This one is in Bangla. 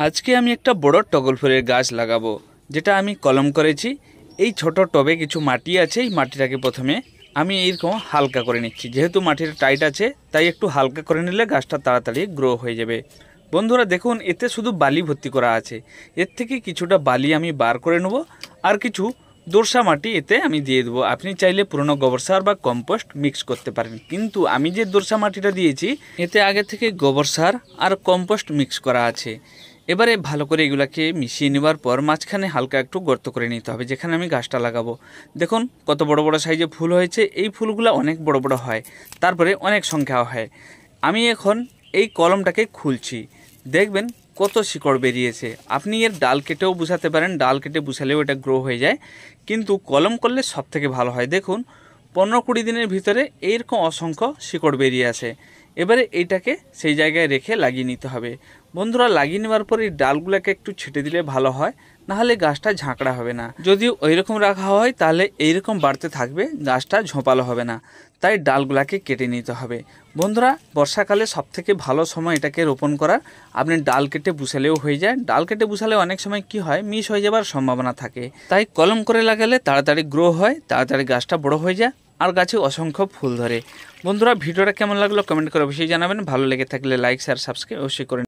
আজকে আমি একটা বড় টগর ফুলের গাছ লাগাবো, যেটা আমি কলম করেছি। এই ছোট টবে কিছু মাটি আছে, এই মাটিটাকে প্রথমে আমি এইরকম হালকা করে নিচ্ছি। যেহেতু মাটিটা টাইট আছে তাই একটু হালকা করে নিলে গাছটা তাড়াতাড়ি গ্রো হয়ে যাবে। বন্ধুরা দেখুন, এতে শুধু বালি ভর্তি করা আছে। এর থেকে কিছুটা বালি আমি বার করে নেব, আর কিছু দোরসা মাটি এতে আমি দিয়ে দেবো। আপনি চাইলে পুরনো গোবর সার বা কম্পোস্ট মিক্স করতে পারেন, কিন্তু আমি যে দোরসা মাটিটা দিয়েছি এতে আগে থেকে গোবর সার আর কম্পোস্ট মিক্স করা আছে। এবারে ভালো করে এগুলাকে মিশিয়ে নেবার পর মাঝখানে হালকা একটু গর্ত করে নিতে হবে, যেখানে আমি গাছটা লাগাবো। দেখুন কত বড় বড় সাইজে ফুল হয়েছে। এই ফুলগুলো অনেক বড় বড় হয়, তারপরে অনেক সংখ্যা হয়। আমি এখন এই কলমটাকে খুলছি, দেখবেন কত শিকড় বেরিয়েছে। আপনি এর ডাল কেটেও বুঝাতে পারেন, ডাল কেটে বুঝালেও এটা গ্রো হয়ে যায়, কিন্তু কলম করলে সব থেকে ভালো হয়। দেখুন 15-20 দিনের ভিতরে এইরকম অসংখ্য শিকড় বেরিয়ে আসে। এবারে এইটাকে সেই জায়গায় রেখে লাগিয়ে নিতে হবে। বন্ধুরা লাগিয়ে নেওয়ার পর এই ডালগুলোকে একটু ছেটে দিলে ভালো হয়, নাহলে গাছটা ঝাঁকড়া হবে না। যদি ওই রকম রাখা হয় তাহলে এইরকম বাড়তে থাকবে, গাছটা ঝোপালো হবে না। তাই ডালগুলাকে কেটে নিতে হবে। বন্ধুরা বর্ষাকালে সবথেকে ভালো সময় এটাকে রোপণ করার। আপনি ডাল কেটে বুসালেও হয়ে যায়। ডাল কেটে বুসালে অনেক সময় কি হয়, মিস হয়ে যাবার সম্ভাবনা থাকে। তাই কলম করে লাগালে তাড়াতাড়ি গ্রো হয়, তাড়াতাড়ি গাছটা বড় হয়ে যায়, আর গাছে অসংখ্য ফুল ধরে। বন্ধুরা ভিডিওটা কেমন লাগলো কমেন্ট করে অবশ্যই জানাবেন। ভালো লেগে থাকলে লাইক শেয়ার সাবস্ক্রাইব অবশ্যই করে